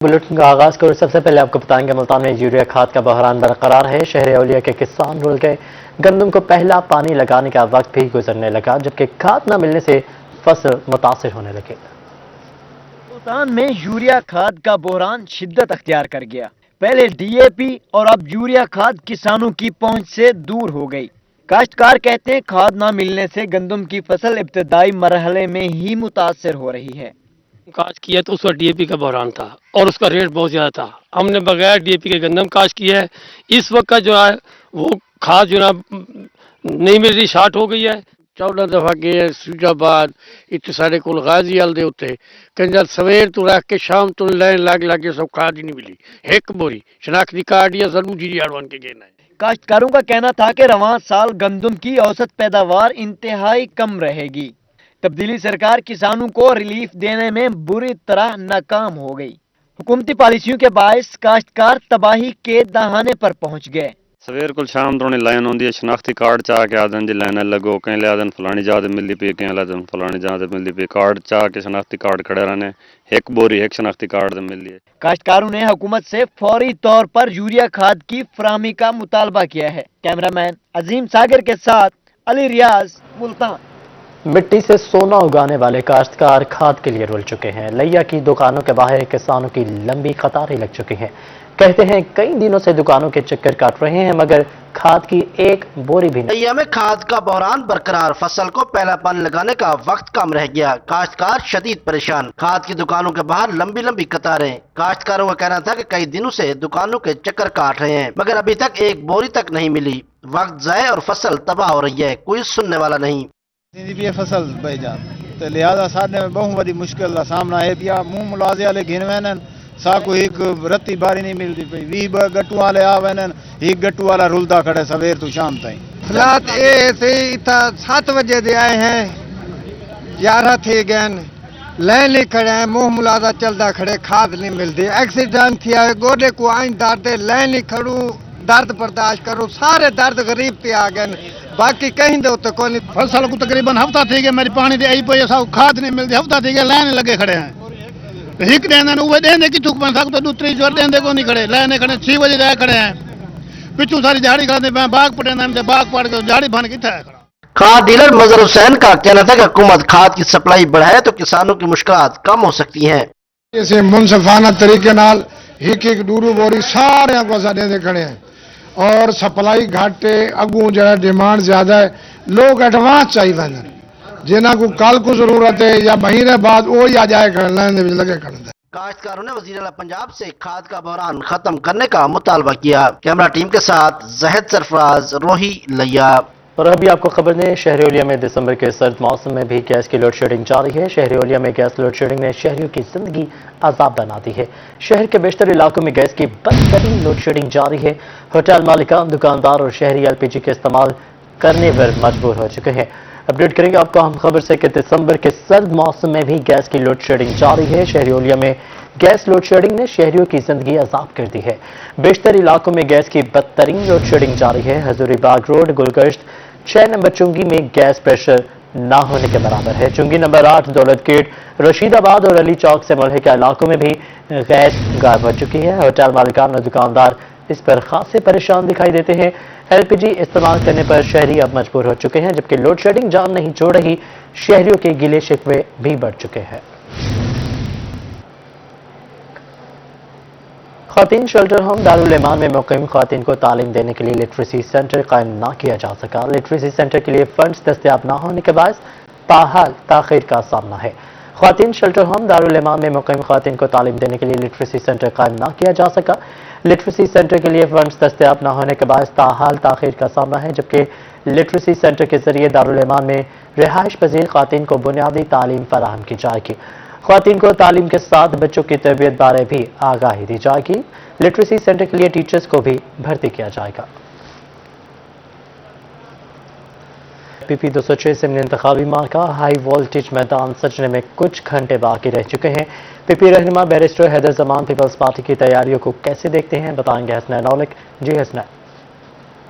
Bulletin का आगाज करो। सबसे पहले आपको बताएंगे मुल्तान में यूरिया खाद का बहरान बरकरार है। शहर औलिया के किसान रुल गए। गंदम को पहला पानी लगाने का वक्त भी गुजरने लगा, जबकि खाद न मिलने से फसल मुतासिर होने लगे। मुल्तान में यूरिया खाद का बहरान शिद्दत अख्तियार कर गया। पहले डीएपी और अब यूरिया खाद किसानों की पहुंच से दूर हो गई। काश्तकार कहते हैं खाद ना मिलने से गंदम की फसल इब्तदाई मरहले में ही मुतासर हो रही है। काश किया तो उसका डीएपी का बहरान था और उसका रेट बहुत ज़्यादा था। हमने बगैर डीएपी के गंदम काश किया है। इस वक्त का जो है वो खाद जो है नहीं मिल रही, शार्ट हो गई है। 14 दफा गए सूजाबाद इतने सारे को गाजी हल दे उत्ते कंजर सवेर तो रख के शाम तो लाइन लाग लागे सब खाद ही नहीं मिली। एक बोरी शनाख्ती कार्ड या जरूर जी बन के गेना है। काश्तकारों का कहना था कि रवां साल गंदम की औसत पैदावार इंतहाई कम रहेगी। तब्दीली सरकार किसानों को रिलीफ देने में बुरी तरह नाकाम हो गई। हुकूमती पॉलिसियों के बायस काश्तकार तबाही के दहाने पर पहुंच गए। सवेर को शाम तो लाइन होंगी है, शनाख्ती कार्ड चाह के आदन जी लाइन लगो, कहीं लियादन फलानी जात मिलती पी, कहीं लियादन फलानी जात मिलती पी। कार्ड चाह के शनाख्ती कार्ड खड़े रहने, एक बोरी एक शनाख्ती कार्ड मिली है। काश्तकारों ने हुकूमत से फौरी तौर पर यूरिया खाद की फराहमी का मुतालबा किया है। कैमरामैन अजीम सागर के साथ अली रियाज, मुल्तान। मिट्टी से सोना उगाने वाले काश्तकार खाद के लिए रुल चुके हैं। लैया की दुकानों के बाहर किसानों की लंबी कतारें लग चुकी हैं। कहते हैं कई दिनों से दुकानों के चक्कर काट रहे हैं, मगर खाद की एक बोरी भी नहीं। लैया में खाद का बहरान बरकरार, फसल को पहला पानी लगाने का वक्त कम रह गया। काश्तकार शदीद परेशान, खाद की दुकानों के बाहर लंबी लंबी कतारें। काश्तकारों का कहना था कि कई दिनों से दुकानों के चक्कर काट रहे हैं, मगर अभी तक एक बोरी तक नहीं मिली। वक्त जाए और फसल तबाह हो रही है, कोई सुनने वाला नहीं। फसल बह जात लिहाजा साधने में बहुत बड़ी मुश्किल का सामना है। पिया मुंह मुलाजे वाले घिन वैन साको एक रत्ती बारी नहीं मिलती पई। 20 गट्टू वाले आ वैन, एक गट्टू वाला रुलदा खड़े सवेर तो शाम ताई। हालात ये थे इतना 7 बजे दे आए हैं, 11 थे गए, लाइन नहीं खड़े हैं, मुंह मुलाजा चलता खड़े, खाद नहीं मिलती। एक्सीडेंट थिया है, गोडे को आइन दर्द, लाइन नहीं खड़ू, दर्द बर्दाश्त करो, सारे दर्द गरीब पे आ गए। बाकी कहीं दो तो कोई फसल को तकरीबन हफ्ता थी गया, मेरी पानी दे आई पे सब खाद नहीं मिलती। हफ्ता थी गया, लाइन लगे खड़े हैं। एक देने वो देने की चुक बन सकते, दूसरी जोर देने को नहीं खड़े, लाइन खड़े 6 बजे जाए खड़े हैं। पिछू सारी झाड़ी खाते बाग पटे नाम से बाग पड़ के झाड़ी बन के था। खाद डीलर मजहर हुसैन का कहना था कि हुकूमत खाद की सप्लाई बढ़ाए तो किसानों की मुश्किलात कम हो सकती हैं। ऐसे मुनसफाना तरीके नाल एक डूरू बोरी सारे को दे खड़े हैं और सप्लाई घट है। अगू जो डिमांड ज्यादा है, लोग एडवांस चाहिए जिन्हों को कल को जरूरत है या महीने बाद वो आ जाए लगे खड़े। काश्तकारों ने वज़ीर आला पंजाब से खाद का बहरान खत्म करने का मुतालबा किया। कैमरा टीम के साथ जहद सरफराज, रोही, लैया। और अभी आपको खबर दें, शहर औलिया में दिसंबर के सर्द मौसम में भी गैस की लोड शेडिंग जारी है। शहर औलिया में गैस लोड शेडिंग ने शहरियों की जिंदगी अजाब बना दी है। शहर के बेशतर इलाकों में गैस की बदतरीन लोड शेडिंग जारी है। होटल मालिकान, दुकानदार और शहरी एलपीजी के इस्तेमाल करने पर मजबूर हो चुके हैं। अपडेट करेंगे आपको हम खबर से कि दिसंबर के सर्द मौसम में भी गैस की लोड शेडिंग जारी है। शहर औलिया में गैस लोड शेडिंग ने शहरियों की जिंदगी अजाब कर दी है। बेशतर इलाकों में गैस की बदतरीन लोड शेडिंग जारी है। हजूरी बाग रोड, गुलगश्त 6 नंबर चुंगी में गैस प्रेशर ना होने के बराबर है। चुंगी नंबर 8, दौलत गेट, रशीदाबाद और अली चौक से मुल्क के इलाकों में भी गैस गायब हो चुकी है। होटल मालिकान और दुकानदार इस पर खासे परेशान दिखाई देते हैं। एलपीजी इस्तेमाल करने पर शहरी अब मजबूर हो चुके हैं, जबकि लोड शेडिंग जान नहीं छोड़ रही। शहरियों के गिले शिकवे भी बढ़ चुके हैं। ख़वातीन शेल्टर होम दारुल ईमान में मुक़ीम ख़वातीन को तालीम देने के लिए लिटरेसी सेंटर कायम ना किया जा सका। लिटरेसी सेंटर के लिए फंड्स दस्तयाब ना होने के बायस ताहाल ताख़ीर का सामना है। ख़वातीन शेल्टर होम दारुल ईमान में मुक़ीम ख़वातीन को तालीम देने के लिए लिटरेसी सेंटर कायम ना किया जा सका। लिटरेसी सेंटर के लिए फंड्स दस्तयाब ना होने के बायस ताहाल ताख़ीर का सामना है, जबकि लिटरेसी सेंटर के जरिए दारुल ईमान में रिहाइश पजीर ख़वातीन को बुनियादी तालीम फराहम की जाएगी। ख़वातीन को तालीम के साथ बच्चों की तरबियत बारे भी आगाही दी जाएगी। लिटरेसी सेंटर के लिए टीचर्स को भी भर्ती किया जाएगा। पीपी 206 से इंतखाबी मार्का हाई वोल्टेज मैदान सजने में कुछ घंटे बाकी रह चुके हैं। पीपी रहनुमा barrister Haider Zaman Peoples Party की तैयारियों को कैसे देखते हैं, बताएंगे हसनैन औलक। जी हसनैन।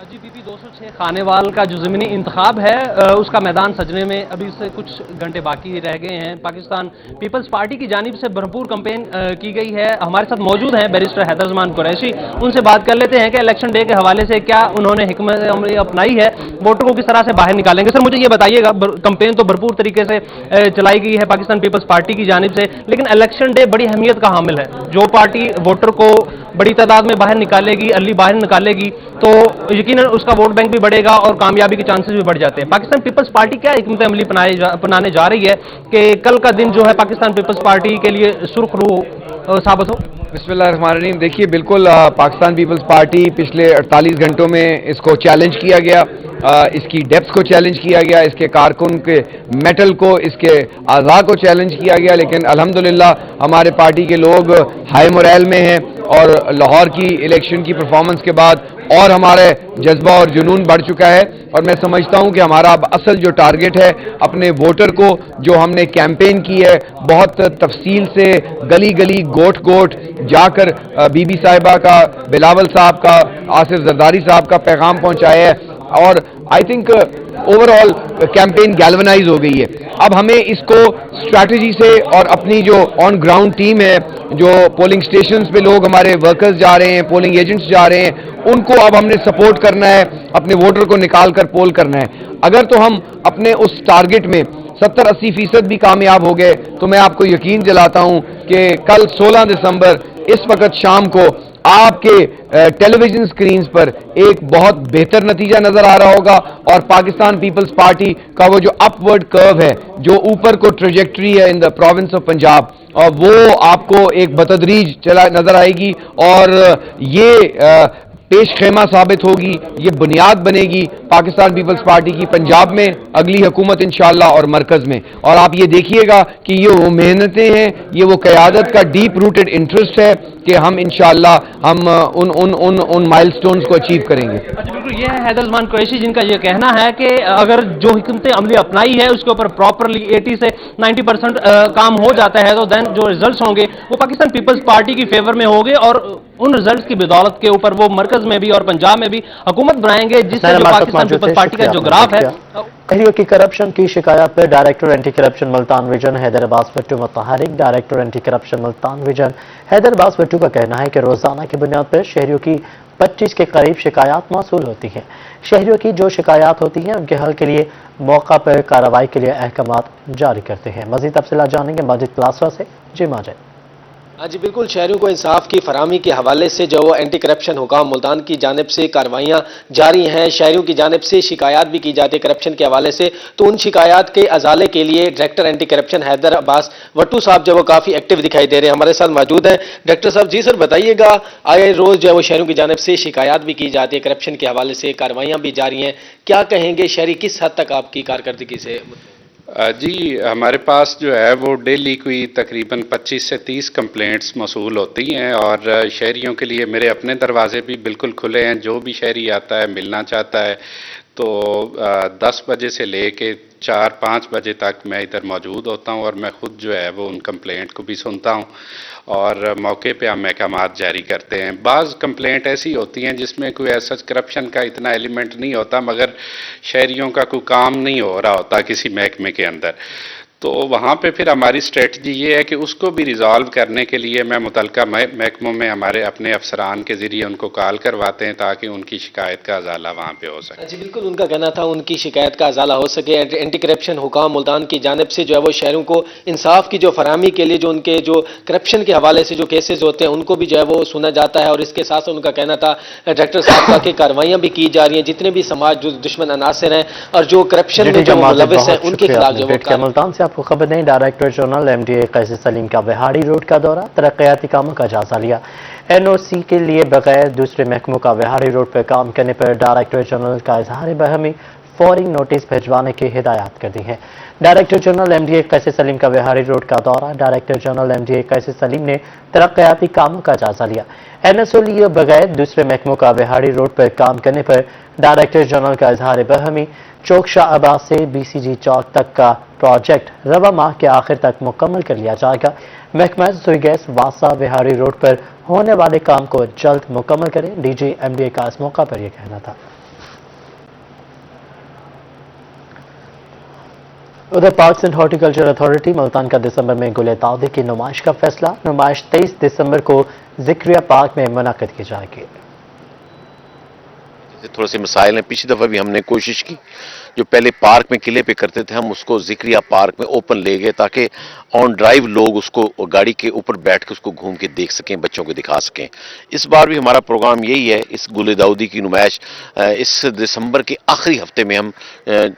GPP 206 खानेवाल का जो ज़मीनी इंतखाब है उसका मैदान सजने में अभी से कुछ घंटे बाकी रह गए हैं। पाकिस्तान पीपल्स पार्टी की जानिब से भरपूर कैंपेन की गई है। हमारे साथ मौजूद हैं बैरिस्टर हैदर उस्मान कुरैशी, उनसे बात कर लेते हैं कि इलेक्शन डे के हवाले से क्या उन्होंने हिकमत अमली अपनाई है, वोटर को किस तरह से बाहर निकालेंगे। सर मुझे ये बताइएगा, कैंपेन तो भरपूर तरीके से चलाई गई है पाकिस्तान पीपल्स पार्टी की जानिब से, लेकिन इलेक्शन डे बड़ी अहमियत का हामिल है। जो पार्टी वोटर को बड़ी तादाद में बाहर निकालेगी, अर्ली बाहर निकालेगी, तो यकीनन उसका वोट बैंक भी बढ़ेगा और कामयाबी के चांसेस भी बढ़ जाते हैं। पाकिस्तान पीपल्स पार्टी क्या हिकमत अमली अपनाने जा रही है कि कल का दिन जो है पाकिस्तान पीपल्स पार्टी के लिए सुर्खरू साबित हो? बिस्मिल्लाहिर्रहमानिर्रहीम। देखिए, बिल्कुल पाकिस्तान पीपल्स पार्टी पिछले 48 घंटों में इसको चैलेंज किया गया, इसकी डेप्थ को चैलेंज किया गया, इसके कारकुन के मेटल को, इसके आज़ा को चैलेंज किया गया, लेकिन अल्हम्दुलिल्लाह हमारे पार्टी के लोग हाई मोरल में हैं और लाहौर की इलेक्शन की परफॉर्मेंस के बाद और हमारे जज्बा और जुनून बढ़ चुका है। और मैं समझता हूं कि हमारा अब असल जो टारगेट है, अपने वोटर को जो हमने कैंपेन की है बहुत तफसील से गली गली गोट गोट जाकर बीबी साहिबा का, बिलावल साहब का, आसिफ जरदारी साहब का पैगाम पहुंचाया है और I think overall campaign galvanise हो गई है। अब हमें इसको स्ट्रैटेजी से और अपनी जो ऑन ग्राउंड टीम है, जो पोलिंग स्टेशंस पे लोग हमारे वर्कर्स जा रहे हैं, पोलिंग एजेंट्स जा रहे हैं, उनको अब हमने सपोर्ट करना है, अपने वोटर को निकाल कर पोल करना है। अगर तो हम अपने उस टारगेट में 70-80% भी कामयाब हो गए तो मैं आपको यकीन दिलाता हूं कि कल 16 दिसंबर इस वक्त शाम को आपके टेलीविजन स्क्रीन्स पर एक बहुत बेहतर नतीजा नजर आ रहा होगा और पाकिस्तान पीपल्स पार्टी का वो जो अपवर्ड कर्व है, जो ऊपर को ट्रेजेक्टरी है in the province of Punjab, और वो आपको एक बतदरीज चला नजर आएगी और ये पेश खेमा साबित होगी, ये बुनियाद बनेगी पाकिस्तान पीपल्स पार्टी की पंजाब में अगली हुकूमत इंशाअल्लाह और मरकज में। और आप ये देखिएगा कि ये वो मेहनतें हैं, ये वो क़यादत का डीप रूटेड इंटरेस्ट है कि हम इंशाअल्लाह हम उन माइलस्टोन्स को अचीव करेंगे। अच्छा, बिल्कुल ये है हैदर उस्मान कुरैशी जिनका ये कहना है कि अगर जो हिकमत अमली अपनाई है उसके ऊपर प्रॉपरली 80 से 90% काम हो जाता है तो देन जो रिजल्ट्स होंगे वो पाकिस्तान पीपल्स पार्टी की फेवर में होंगे और उन रिजल्ट्स की बदौलत के ऊपर वो मरकज में भी और पंजाब में भी हुकूमत बनाएंगे, जिससे जो पाकिस्तान पीपल्स पार्टी का जो ग्राफ है। शहरियों की करप्शन की शिकायत पर director anti corruption Multan division Haider Abbas Bhattu मुतहरिक। Director anti corruption Multan division Haider Abbas Bhattu का कहना है कि रोजाना की बुनियाद पर शहरियों की 25 के करीब शिकायत मौसूल होती हैं। शहरियों की जो शिकायत होती हैं उनके हल के लिए मौका पर कार्रवाई के लिए अहकामात जारी करते हैं। मजीद तफसीलात जानेंगे माजिद प्लासवा से। जी माजिद। हाँ जी बिल्कुल, शहरियों को इंसाफ की फराहमी के हवाले से जो वो एंटी करप्शन हुकाम मुल्तान की जानिब से कार्रवाइयाँ जारी हैं। शहरियों की जानिब से शिकायत भी की जाती है करप्शन के हवाले से, तो उन शिकायत के अजाले के लिए director anti corruption Haider Abbas Bhattu साहब जो वो काफ़ी एक्टिव दिखाई दे रहे हैं, हमारे साथ मौजूद हैं। डायरेक्टर साहब जी, सर बताइएगा, आए रोज़ जो है वो शहरों की जानिब से शिकायत भी की जाती है करप्शन के हवाले से, कार्रवाइयाँ भी जारी हैं, क्या कहेंगे शहरी किस हद तक आपकी कारकर्दगी से? जी, हमारे पास जो है वो डेली कोई तकरीबन 25 से 30 कंप्लेंट्स मौसूल होती हैं और शहरियों के लिए मेरे अपने दरवाजे भी बिल्कुल खुले हैं। जो भी शहरी आता है, मिलना चाहता है, तो 10 बजे से लेके 4-5 बजे तक मैं इधर मौजूद होता हूं और मैं खुद जो है वो उन कंप्लेंट को भी सुनता हूं और मौके पे हम अहकामात जारी करते हैं। बाज़ कंप्लेंट ऐसी होती हैं जिसमें कोई ऐसा करप्शन का इतना एलिमेंट नहीं होता, मगर शहरियों का कोई काम नहीं हो रहा होता किसी महकमे के अंदर, तो वहाँ पे फिर हमारी स्ट्रेटजी ये है कि उसको भी रिजॉल्व करने के लिए मैं मुतलका महकमों में हमारे अपने अफसरान के ज़रिए उनको कॉल करवाते हैं ताकि उनकी शिकायत का अजाला वहाँ पे हो सके। जी बिल्कुल, उनका कहना था उनकी शिकायत का अजाला हो सके। एंटी करप्शन हुकाम मुल्तान की जानिब से जो है वो शहरों को इंसाफ की जो फराहमी के लिए जो उनके जो करप्शन के हवाले से जो केसेज होते हैं उनको भी जो है वो सुना जाता है और इसके साथ साथ उनका कहना था डायरेक्टर साहब का कि कार्रवाइयाँ भी की जा रही हैं, जितने भी समाज जो दुश्मन अनासर हैं और जो करप्शन में जो मुलविस हैं उनके खिलाफ जो आपको खबर नहीं। डायरेक्टर जनरल एमडीए कैसी सलीम का बिहाड़ी रोड का दौरा, तरक्याती कामों का जायजा लिया। एनओसी के लिए बगैर दूसरे महकमों का बिहाड़ी रोड पर काम करने पर डायरेक्टर जनरल का इजहार बहमी, फौरी नोटिस भिजवाने की हिदायत कर दी है। डायरेक्टर जनरल एमडीए कैसी सलीम का बिहाड़ी रोड का दौरा, डायरेक्टर जनरल एमडीए कैसी सलीम ने तरक्याती कामों का जायजा लिया। एनओसी लिए बगैर दूसरे महकमों का बिहाड़ी रोड पर काम करने पर डायरेक्टर जनरल का इजहार बहमी, चौक शाह अब्बास से बीसीजी चौक तक का प्रोजेक्ट रवा माह के आखिर तक मुकम्मल कर लिया जाएगा। महकमा रसोई गैस वासा बिहारी रोड पर होने वाले काम को जल्द मुकम्मल करें, डीजी एमडीए का इस मौका पर यह कहना था। उधर parks and horticulture authority Multan का दिसंबर में गुल दाउदी की नुमाइश का फैसला। नुमाइश 23 दिसंबर को जिक्रिया पार्क में मुनक्किद की जाएगी। थोड़े से मसाइल हैं, पिछली दफ़ा भी हमने कोशिश की, जो पहले पार्क में किले पे करते थे हम उसको जिक्रिया पार्क में ओपन ले गए ताकि ऑन ड्राइव लोग उसको गाड़ी के ऊपर बैठ के उसको घूम के देख सकें, बच्चों को दिखा सकें। इस बार भी हमारा प्रोग्राम यही है, इस गुल दाउदी की नुमाइश इस दिसंबर के आखिरी हफ्ते में हम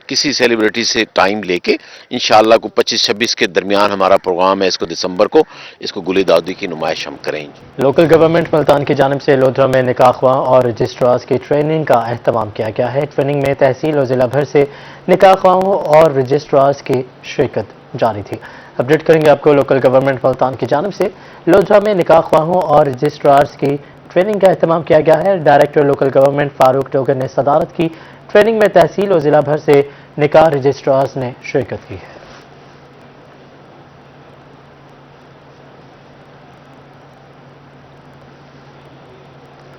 किसी सेलिब्रिटी से टाइम लेके इंशाअल्लाह को 25-26 के दरमियान हमारा प्रोग्राम है। इसको दिसंबर को इसको गुल दाउदी की नुमाइश हम करेंगे। लोकल गवर्नमेंट मुल्तान की जानिब से लोधरा में निकाह ख्वाह और रजिस्ट्रार्स की ट्रेनिंग का अहतमाम किया गया है। ट्रेनिंग में तहसील और जिला भर से निकाह ख्वाहों और रजिस्ट्रार्स की शिरकत जारी थी। अपडेट करेंगे आपको लोकल गवर्नमेंट मुल्तान की जानिब से लोधरा में निकाह ख्वाहों और रजिस्ट्रार्स की ट्रेनिंग का अहतमाम किया गया है। डायरेक्टर लोकल गवर्नमेंट फारूक टोगर ने सदारत की। ट्रेनिंग में तहसील और जिला भर से निकाह रजिस्ट्रार्स ने शिरकत की है।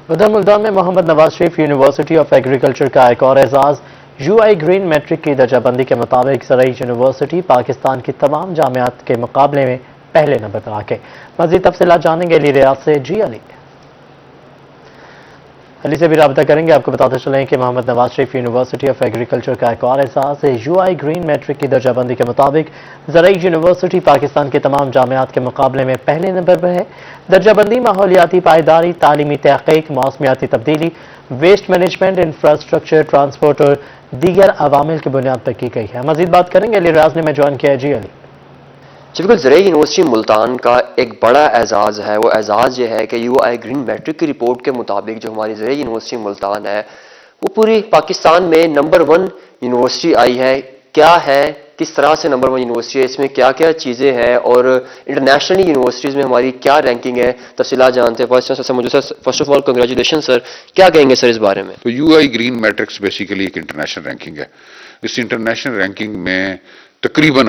उधर मुल्तान में Mohammad Nawaz Sharif university of agriculture का एक और एजाज UI ग्रीन मैट्रिक की दर्जाबंदी के मुताबिक ज़राई यूनिवर्सिटी पाकिस्तान की तमाम जामियात के मुकाबले में पहले नंबर पर आ गए। मज़ीद तफसीलात जानेंगे अली रियाज से। जी अली से भी राब्ता करेंगे। आपको बताते चलें कि Mohammad Nawaz Sharif university of agriculture का एक और एहसास है। UI ग्रीन मैट्रिक की दर्जाबंदी के मुताबिक ज़राई यूनिवर्सिटी पाकिस्तान के तमाम जामियात के मुकाबले में पहले नंबर पर है। दर्जाबंदी माहौलियाती पायदारी, तालीमी तहक़ीक़, मौसमियाती तब्दीली, वेस्ट मैनेजमेंट, इंफ्रास्ट्रक्चर, ट्रांसपोर्ट और दीगर अवामिल की बुनियाद पर की गई है। मज़ीद बात करेंगे, अली रियाज ने मैं ज्वाइन किया है। जी अली। जी बिल्कुल, ज़राई यूनिवर्सिटी मुल्तान का एक बड़ा एजाज़ है। वो एजाज़ ये है कि UI ग्रीन मैट्रिक की रिपोर्ट के मुताबिक जो हमारी ज़राई यूनिवर्सिटी मुल्तान है वो पूरी पाकिस्तान में नंबर 1 यूनिवर्सिटी आई है। क्या है, किस तरह से नंबर 1 यूनिवर्सिटी है, इसमें क्या क्या चीज़ें हैं और इंटरनेशनली यूनिवर्सिटीज़ में हमारी क्या रैंकिंग है, तफसीलात जानते हैं। First of all congratulation sir, क्या कहेंगे सर इस बारे में? तो UI ग्रीन मैट्रिक्स बेसिकली एक इंटरनेशनल रैंकिंग है। इस इंटरनेशनल रैंकिंग में तकरीबन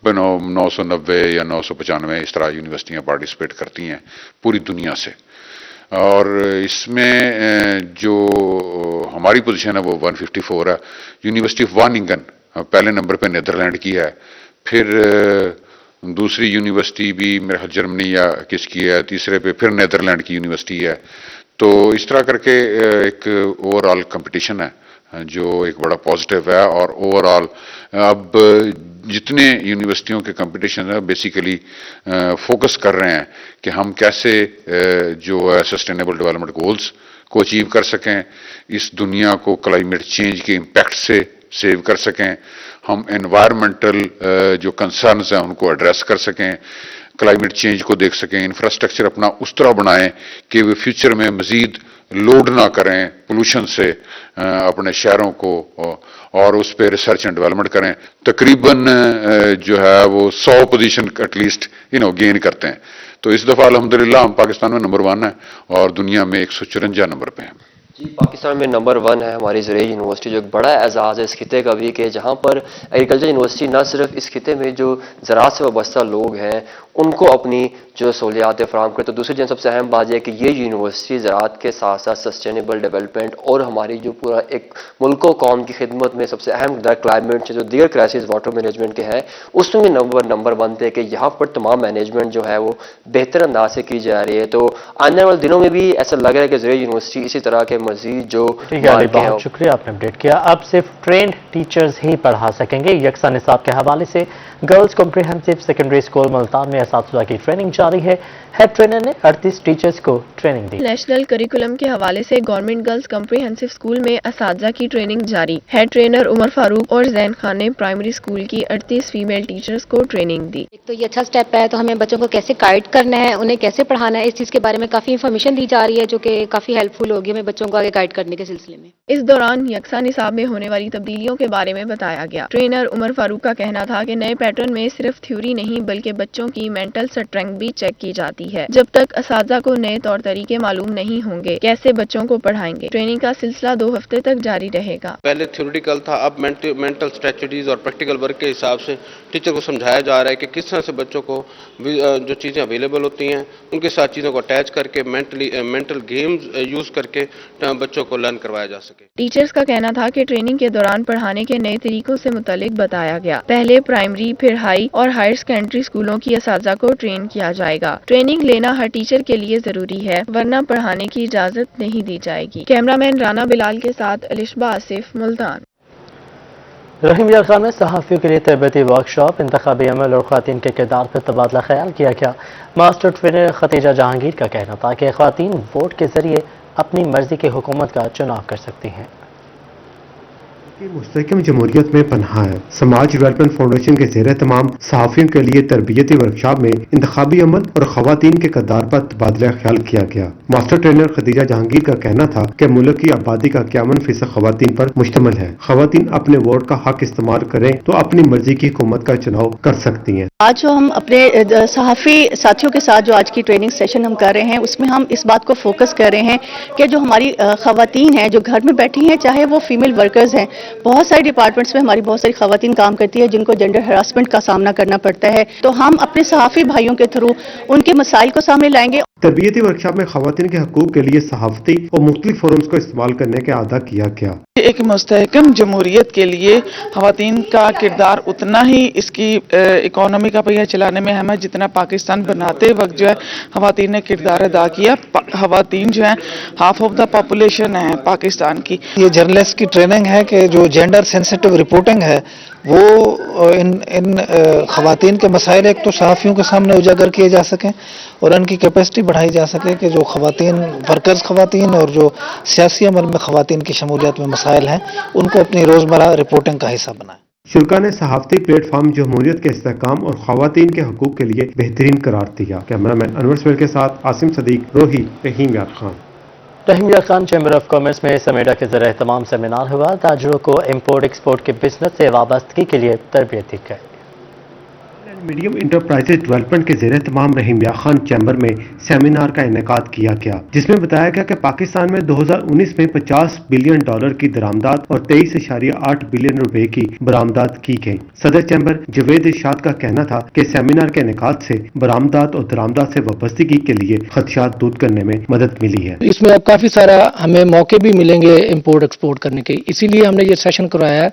990 या 995 इस तरह यूनिवर्सिटियाँ पार्टिसिपेट करती हैं पूरी दुनिया से। और इसमें जो हमारी पोजीशन है वो 154 है। यूनिवर्सिटी ऑफ वानिंगन पहले नंबर पे नीदरलैंड की है, फिर दूसरी यूनिवर्सिटी भी मेरे ख्याल जर्मनी या किसकी है, तीसरे पे फिर नीदरलैंड की यूनिवर्सिटी है। तो इस तरह करके एक ओवरऑल कंपटीशन है जो एक बड़ा पॉजिटिव है। और ओवरऑल अब जितने यूनिवर्सिटियों के कंपटीशन है बेसिकली फोकस कर रहे हैं कि हम कैसे जो है सस्टेनेबल डेवलपमेंट गोल्स को अचीव कर सकें, इस दुनिया को क्लाइमेट चेंज के इम्पैक्ट से सेव कर सकें, हम एनवायरमेंटल जो कंसर्न्स हैं उनको एड्रेस कर सकें, क्लाइमेट चेंज को देख सकें, इंफ्रास्ट्रक्चर अपना उस तरह बनाएं कि वे फ्यूचर में मजीद लोड ना करें पोल्यूशन से अपने शहरों को, और उस पर रिसर्च एंड डेवलपमेंट करें। तकरीबन जो है वो 100 पोजीशन एटलीस्ट गेन करते हैं। तो इस दफ़ा अल्हम्दुलिल्लाह हम पाकिस्तान में नंबर 1 है और दुनिया में 154 नंबर पे हैं। जी, पाकिस्तान में नंबर 1 है हमारी ज़राई यूनिवर्सिटी, जो एक बड़ा एजाज़ है इस खिते का भी कि जहाँ पर एग्रीकल्चर यूनिवर्सिटी न सिर्फ इस खिते में जो ज़राअत से वाबस्ता लोग हैं उनको अपनी जो सहूलियातें फराहम करते, तो दूसरी जन सबसे अहम बात यह है कि ये यूनिवर्सिटी ज़राअत के साथ साथ सस्टेनेबल डेवलपमेंट और हमारी जो पूरा एक मुल्क व कौम की खिदमत में सबसे अहम क्लाइमेट जो दीगर क्राइसिस वाटर मैनेजमेंट के है उसमें भी नंबर 1 थे कि यहाँ पर तमाम मैनेजमेंट जो है वो बेहतर अंदाज से की जा रही है। तो आने वाले दिनों में भी ऐसा लग रहा है कि ज़राई यूनिवर्सिटी इसी तरह के मजीद जो बहुत शुक्रिया, आपने अपडेट किया। अब सिर्फ ट्रेंड टीचर्स ही पढ़ा सकेंगे। यकसा निसाब के हवाले से girls comprehensive secondary school Multan में असातिज़ा की ट्रेनिंग जारी है। हेड ट्रेनर ने 38 टीचर्स को ट्रेनिंग दी। नेशनल करिकुलम के हवाले से गवर्नमेंट गर्ल्स कॉम्प्रिहेंसिव स्कूल में असातिज़ा की ट्रेनिंग जारी। हेड ट्रेनर उमर फारूक और जैन खान ने प्राइमरी स्कूल की 38 फीमेल टीचर्स को ट्रेनिंग दी। तो ये अच्छा स्टेप है, तो हमें बच्चों को कैसे गाइड करना है, उन्हें कैसे पढ़ाना है, इस चीज़ के बारे में काफ़ी इन्फॉर्मेशन दी जा रही है जो कि काफ़ी हेल्पफुल होगी हमें बच्चों को आगे गाइड करने के सिलसिले में। इस दौरान यकसा निसाब में होने वाली तब्दीलियों के बारे में बताया गया। ट्रेनर उमर फारूक का कहना था कि नए पैटर्न में सिर्फ थ्योरी नहीं बल्कि बच्चों की मेंटल स्ट्रेंथ भी चेक की जाती है। जब तक असातिज़ा को नए तौर तरीके मालूम नहीं होंगे कैसे बच्चों को पढ़ाएंगे। ट्रेनिंग का सिलसिला 2 हफ्ते तक जारी रहेगा। पहले थ्योरेटिकल था, अब मेंटल स्ट्रेटजीज और प्रैक्टिकल वर्क के हिसाब से टीचर को समझाया जा रहा है कि किस तरह से बच्चों को जो चीज़ें अवेलेबल होती हैं उनके साथ चीज़ों को अटैच करके मेंटल गेम्स यूज़ करके बच्चों को लर्न करवाया जा सके। टीचर्स का कहना था कि ट्रेनिंग के दौरान पढ़ाने के नए तरीकों से मुतालिक बताया गया। पहले प्राइमरी, फिर हाई और हायर सेकेंडरी स्कूलों की असातिज़ा को ट्रेन किया जाएगा। ट्रेनिंग लेना हर टीचर के लिए जरूरी है, वरना पढ़ाने की इजाजत नहीं दी जाएगी। कैमरामैन राना बिलाल के साथ अलिशबा आसिफ, मुल्तान। रहीम यार खान में सहाफ़ियों के लिए तरबती वर्कशॉप, इंतखाबी अमल और ख़वातीन के किरदार पर तबादला ख्याल किया गया। मास्टर ट्रेनर खतीजा जहांगीर का कहना था कि ख़वातीन वोट के जरिए अपनी मर्जी की हुकूमत का चुनाव कर सकती हैं। मुस्तहकम जमहूरियत में पनाह है। समाज डेवलपमेंट फाउंडेशन के ज़ेर तमाम सहाफ़ियों के लिए तरबियती वर्कशॉप में इंतखाबी अमल और ख़वातीन के किरदार पर तबादला ख्याल किया गया। मास्टर ट्रेनर खतीजा जहांगीर का कहना था कि मुल्क की आबादी का 51% ख़वातीन पर मुश्तमिल है। ख़वातीन अपने वोट का हक इस्तेमाल करें तो अपनी मर्जी की हुकूमत का चुनाव कर सकती हैं। आज जो हम अपने सहाफ़ी साथियों के साथ जो आज की ट्रेनिंग सेशन हम कर रहे हैं, उसमें हम इस बात को फोकस कर रहे हैं कि जो हमारी ख़वातीन हैं जो घर में बैठी हैं, चाहे वो फीमेल वर्कर्स हैं, बहुत सारे डिपार्टमेंट्स में हमारी बहुत सारी ख़वातीन काम करती है जिनको जेंडर हरासमेंट का सामना करना पड़ता है। तो हम अपने सहाफ़ी भाइयों के थ्रू उनके मसाइल को सामने लाएंगे। तरबियती वर्कशॉप में ख़वातीन के हकूक़ के लिए सहाफ़ती और मुख्तलिफ फोरम्स को इस्तेमाल करने का अदा किया गया। एक मुस्तहकम जमहूरियत के लिए ख़वातीन का किरदार उतना ही इसकी इकोनॉमी का पहिया चलाने में अहम है जितना पाकिस्तान बनाते वक्त जो है ख़वातीन ने किरदार अदा किया। ख़वातीन जो है हाफ ऑफ द पॉपुलेशन है पाकिस्तान की। ये जर्नलिस्ट की ट्रेनिंग है कि जो जेंडर सेंसिटिव रिपोर्टिंग है वो इन ख़वातीन के मसाइल एक तो सहाफ़ियों के सामने उजागर किए जा सकें और उनकी कैपेसिटी बढ़ाई जा सके कि जो ख़वातीन वर्कर्स ख़वातीन और जो सियासी अमल में ख़वातीन की शमूलियत में मसाइल हैं उनको अपनी रोज़मर्रा रिपोर्टिंग का हिस्सा बनाएं। शुरा ने सहाफ़ती प्लेटफॉर्म जमहूरियत के इस्तेहकाम और ख़वातीन के हकूक़ के लिए बेहतरीन करार दिया। कैमरामैन अनवर सवेल के साथ आसिम सदीक, रोही, रहीम यार खान। रहीम यार खान चैम्बर ऑफ कॉमर्स में समेडा के ज़रिए तमाम सेमिनार हुआ। ताजरों को इम्पोर्ट एक्सपोर्ट के बिजनेस से वाबस्तगी के लिए तरबियत दी गई। मीडियम इंटरप्राइजेज डेवलपमेंट के ज़ेर तमाम रहीम यार खान चैम्बर में सेमिनार का इनेकाद किया गया, जिसमें बताया गया कि पाकिस्तान में 2019 में $50 बिलियन की दरामदात और 23.8 बिलियन रुपए की बरामदात की गई। सदर चैम्बर जवेद इरशाद का कहना था कि सेमिनार के इनेकाद से बरामदात और दरामदात से वाबस्तगी के लिए खदशात दूर करने में मदद मिली है। इसमें अब काफ़ी सारा हमें मौके भी मिलेंगे इम्पोर्ट एक्सपोर्ट करने के, इसीलिए हमने ये सेशन करवाया है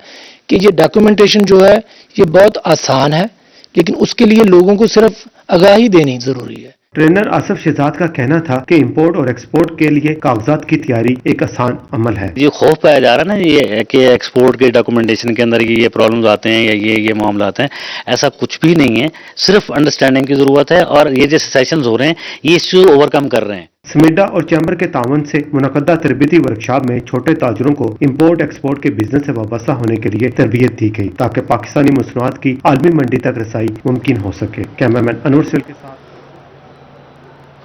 कि ये डॉक्यूमेंटेशन जो है ये बहुत आसान है, लेकिन उसके लिए लोगों को सिर्फ आगाही देनी जरूरी है। ट्रेनर आसिफ शहजाद का कहना था कि इंपोर्ट और एक्सपोर्ट के लिए कागजात की तैयारी एक आसान अमल है। ये खौफ पाया जा रहा है ना ये है कि एक्सपोर्ट के डॉक्यूमेंटेशन के अंदर ये प्रॉब्लम्स आते हैं या ये मामला आते हैं, ऐसा कुछ भी नहीं है, सिर्फ अंडरस्टैंडिंग की जरूरत है और ये जो सेशंस हो रहे हैं ये इश्यू ओवरकम कर रहे हैं। समेडा और चैम्बर के तावन से मुनक़दा तरबियती वर्कशॉप में छोटे ताजरों को इम्पोर्ट एक्सपोर्ट के बिजनेस से वाबस्ता होने के लिए तरबियत दी गई ताकि पाकिस्तानी मसनूआत की आलमी मंडी तक रसाई मुमकिन हो सके। कैमरामैन अनवर सिल के साथ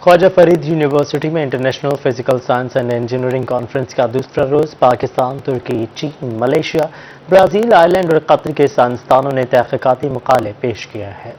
ख्वाजा फरीद यूनिवर्सिटी में international physical science and engineering conference का दूसरा रोज पाकिस्तान, तुर्की, चीन, मलेशिया, ब्राज़ील, आयरलैंड और कतर के साइंसदानों ने तहक़ीक़ाती मकाले पेश किया है।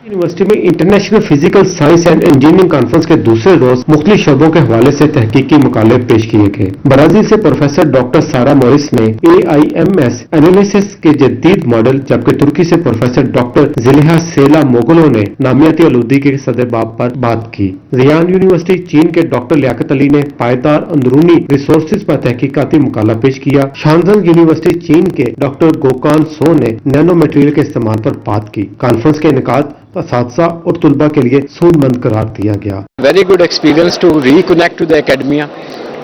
यूनिवर्सिटी में international physical science and engineering conference के दूसरे रोज मुख्तलिफ शोबों के हवाले से तहकीकी मुकाले पेश किए गए। ब्राजील से प्रोफेसर डॉक्टर सारा मोरिस ने AIMS एनालिसिस के जदीद मॉडल, जबकि तुर्की से प्रोफेसर डॉक्टर जिलेहा सेला मोगलों ने नामियाती आलूदगी के सदर बाब पर बात की। जियान यूनिवर्सिटी चीन के डॉक्टर लियाकत अली ने पायदार अंदरूनी रिसोर्सेज पर तहकीकाती मुकाला पेश किया। शानजंग यूनिवर्सिटी चीन के डॉक्टर गोकान सो ने नैनो मटेरियल के इस्तेमाल पर बात की। कॉन्फ्रेंस के इनेकाद असातिज़ा और तुलबा के लिए सूदमंद करार दिया गया। Very good experience to reconnect to the academia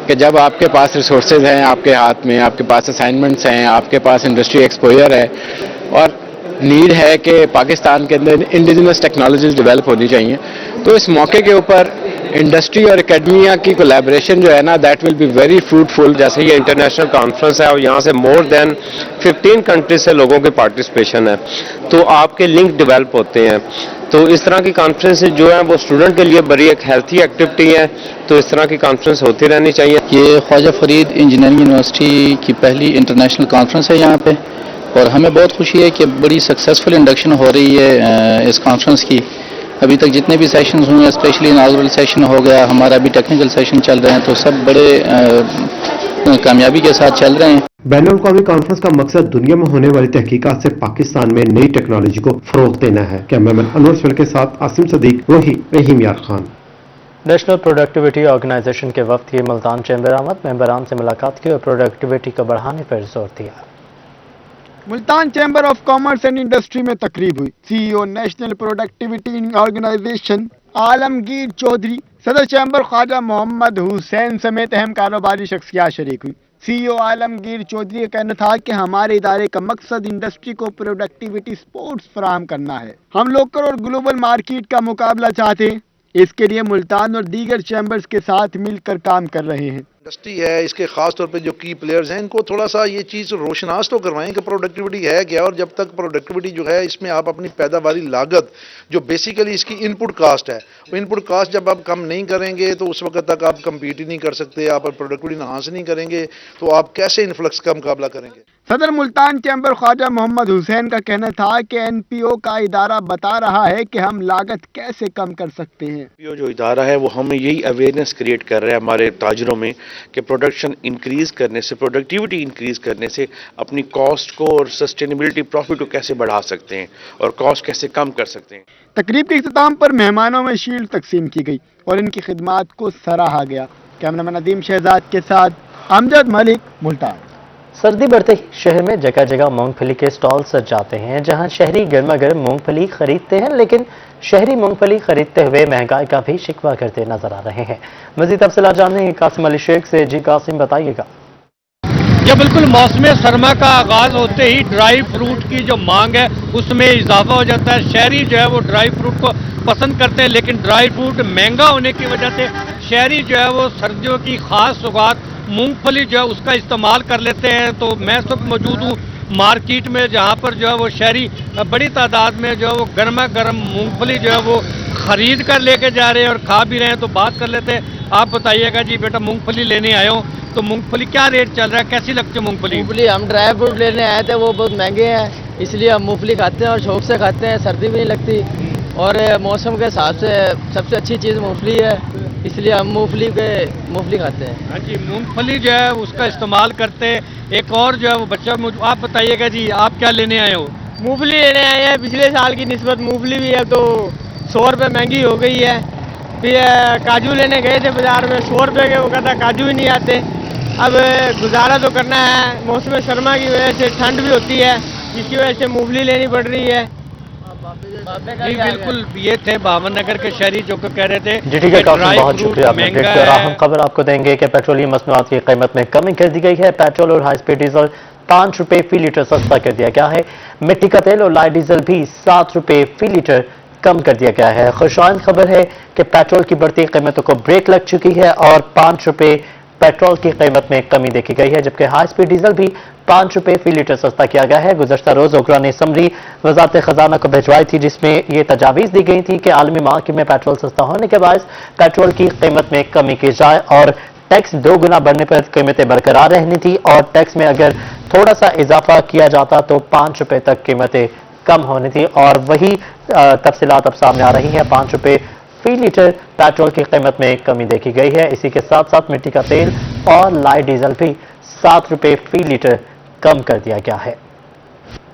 कि जब आपके पास रिसोर्सेज हैं आपके हाथ में, आपके पास असाइनमेंट्स हैं, आपके पास इंडस्ट्री एक्सपोजर है और नीड है कि पाकिस्तान के अंदर इंडिजिनस टेक्नोलॉजीज डेवलप होनी चाहिए, तो इस मौके के ऊपर इंडस्ट्री और एकेडमिया की कोलैबोरेशन जो है ना that will be very fruitful. जैसे ये इंटरनेशनल कॉन्फ्रेंस है और यहाँ से मोर देन 15 कंट्रीज से लोगों की पार्टिसिपेशन है, तो आपके लिंक डेवलप होते हैं। तो इस तरह की कॉन्फ्रेंस जो है वो स्टूडेंट के लिए बड़ी एक हेल्थी एक्टिविटी है, तो इस तरह की कॉन्फ्रेंस होती रहनी चाहिए। ये ख्वाजा फरीद इंजीनियरिंग यूनिवर्सिटी की पहली इंटरनेशनल कॉन्फ्रेंस है यहाँ पे और हमें बहुत खुशी है कि बड़ी सक्सेसफुल इंडक्शन हो रही है इस कॉन्फ्रेंस की। अभी तक जितने भी सेशन हुए हैं, स्पेशली इनागुरल सेशन हो गया, हमारा अभी टेक्निकल सेशन चल रहे हैं, तो सब बड़े कामयाबी के साथ चल रहे हैं। बैनुल-अक़वामी कॉन्फ्रेंस का मकसद दुनिया में होने वाली तहकीकात से पाकिस्तान में नई टेक्नोलॉजी को फरोग देना है। कैमरामैन अनवर सवेल के साथ आसिम सदीक, रोही, रहीम यार खान। नेशनल प्रोडक्टिविटी ऑर्गेनाइजेशन के वफ्द की मुल्तान चैम्बर आमद, मेंबरान से मुलाकात की और प्रोडक्टिविटी को बढ़ाने पर जोर दिया। Multan chamber of commerce and industry में तकरीब हुई। CEO national productivity organisation Alamgir Chaudhry, सदर चैम्बर ख्वाजा मोहम्मद हुसैन समेत अहम कारोबारी शख्सियात शरीक हुई। सीईओ आलमगीर चौधरी का कहना था कि हमारे इदारे का मकसद इंडस्ट्री को प्रोडक्टिविटी सपोर्ट्स फराहम करना है। हम लोकल और ग्लोबल मार्केट का मुकाबला चाहते हैं। इसके लिए मुल्तान और दीगर चैम्बर्स के साथ मिलकर काम कर रहे हैं। इंडस्ट्री है, इसके खास तौर पे जो की प्लेयर्स हैं, इनको थोड़ा सा ये चीज़ रोशनास तो करवाएं कि प्रोडक्टिविटी है क्या, और जब तक प्रोडक्टिविटी जो है इसमें आप अपनी पैदावारी लागत जो बेसिकली इसकी इनपुट कास्ट है, वो इनपुट कास्ट जब आप कम नहीं करेंगे तो उस वक्त तक आप कम्पीट ही नहीं कर सकते। आप प्रोडक्टिविटी हासिल नहीं करेंगे तो आप कैसे इन्फ्लक्स का मुकाबला करेंगे। सदर मुल्तान चैम्बर ख्वाजा मोहम्मद हुसैन का कहना था कि एनपीओ का इदारा बता रहा है कि हम लागत कैसे कम कर सकते हैं। एनपीओ जो इदारा है वो हमें यही अवेयरनेस क्रिएट कर रहा है हमारे ताजरों में कि प्रोडक्शन इंक्रीज करने से, प्रोडक्टिविटी इंक्रीज करने से अपनी कॉस्ट को और सस्टेनेबिलिटी प्रॉफिट को कैसे बढ़ा सकते हैं और कॉस्ट कैसे कम कर सकते हैं। तकरीब के इख्तिताम पर मेहमानों में शील्ड तकसीम की गई और इनकी खिदमात को सराहा गया। कैमरामैन नदीम शहजाद के साथ अमजद मलिक, मुल्तान। सर्दी बढ़ते ही शहर में जगह जगह मूंगफली के स्टॉल सज जाते हैं, जहां शहरी गर्मा गर्म मूंगफली खरीदते हैं, लेकिन शहरी मूंगफली खरीदते हुए महंगाई का भी शिकवा करते नजर आ रहे हैं। मजीद तफसीलात जानने कासिम अली शेख से। जी कासिम, बताइएगा। जब बिल्कुल मौसम सरमा का आगाज होते ही ड्राई फ्रूट की जो मांग है उसमें इजाफा हो जाता है। शहरी जो है वो ड्राई फ्रूट को पसंद करते हैं, लेकिन ड्राई फ्रूट महंगा होने की वजह से शहरी जो है वो सर्दियों की खास सौगात मूंगफली जो है उसका इस्तेमाल कर लेते हैं। तो मैं सब मौजूद हूँ मार्केट में, जहाँ पर जो है वो शहरी बड़ी तादाद में जो है वो गर्मा गर्म मूंगफली जो है वो खरीद कर लेके जा रहे हैं और खा भी रहे हैं। तो बात कर लेते हैं। आप बताइएगा जी बेटा, मूंगफली लेने आए हो तो मूंगफली क्या रेट चल रहा है, कैसी लगती है मूंगफली? हम ड्राई फ्रूट लेने आए थे, वो बहुत महंगे हैं, इसलिए हम मूंगफली खाते हैं और शौक से खाते हैं। सर्दी भी नहीं लगती और मौसम के हिसाब से सबसे अच्छी चीज़ मूंगफली है, इसलिए हम मूंगफली खाते हैं। हाँ जी, मूंगफली जो है उसका इस्तेमाल करते हैं। एक और जो है वो बच्चा, आप बताइएगा जी, आप क्या लेने आए हो? मूंगफली लेने आए हैं। पिछले साल की निस्बत मूंगफली भी है तो 100 रुपये महंगी हो गई है। फिर काजू लेने गए थे बाजार में, 100 रुपये के, वो कहता काजू ही नहीं आते। अब गुजारा तो करना है, मौसम सरमा की वजह से ठंड भी होती है, जिसकी वजह से मूंगफली लेनी पड़ रही है। जी बिल्कुल, ये थे बावन नगर के शहरी जो कह रहे थे। जी ठीक है कासिम, बहुत शुक्रिया। अपने अपडेट के अहम खबर आपको देंगे कि पेट्रोलियम मसनूआत की कीमत में कमी कर दी गई है। पेट्रोल और हाई स्पीड डीजल 5 रुपये फी लीटर सस्ता कर दिया गया है। मिट्टी का तेल और लाइट डीजल भी 7 रुपये फी लीटर कम कर दिया गया है। खुशहाल खबर है कि पेट्रोल की बढ़ती कीमतों को ब्रेक लग चुकी है और 5 रुपये पेट्रोल की कीमत में कमी देखी गई है, जबकि हाई स्पीड डीजल भी 5 रुपये फी लीटर सस्ता किया गया है। गुज़श्ता रोज ओकरा ने समरी वजारत खजाना को भिजवाई थी, जिसमें यह तजावीज़ दी गई थी कि आलमी मार्केट में पेट्रोल सस्ता होने के बाद पेट्रोल की कीमत में कमी की जाए और टैक्स 2 गुना बढ़ने पर कीमतें बरकरार रहनी थी और टैक्स में अगर थोड़ा सा इजाफा किया जाता तो 5 रुपये तक कीमतें कम होनी थी। और वही तफसीलात अब सामने आ रही है। 5 रुपये फी लीटर पेट्रोल की कीमत में कमी देखी गई है। इसी के साथ साथ मिट्टी का तेल और लाइट डीजल भी 7 रुपये फी लीटर कम कर दिया गया है।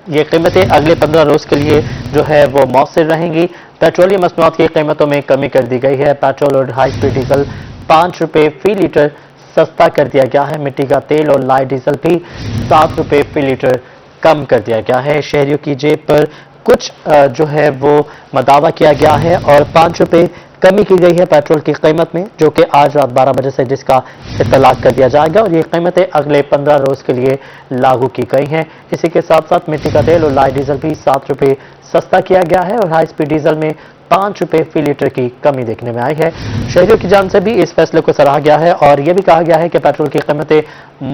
ये कीमतें अगले 15 रोज के लिए जो है वो मौसर रहेंगी। पेट्रोलियम मसनूआत की कीमतों में कमी कर दी गई है। पेट्रोल और हाई स्पीड डीजल 5 रुपये फी लीटर सस्ता कर दिया गया है। मिट्टी का तेल और लाइट डीजल भी 7 रुपये फी लीटर कम कर दिया गया है। शहरियों की जेब पर कुछ जो है वो मदावा किया गया है और 5 रुपये कमी की गई है पेट्रोल की कीमत में, जो कि आज रात 12 बजे से जिसका इत्तलाक कर दिया जाएगा और ये कीमतें अगले 15 रोज के लिए लागू की गई हैं। इसी के साथ साथ मिट्टी का तेल और लाइट डीजल भी 7 रुपये सस्ता किया गया है और हाई स्पीड डीजल में 5 रुपये फी लीटर की कमी देखने में आई है। शहरियों की जान से भी इस फैसले को सराहा गया है और यह भी कहा गया है कि पेट्रोल की कीमतें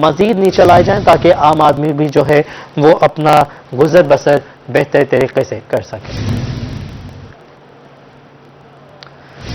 मजीद नीचे लाई जाएं ताकि आम आदमी भी जो है वो अपना गुजर बसर बेहतर तरीके से कर सके।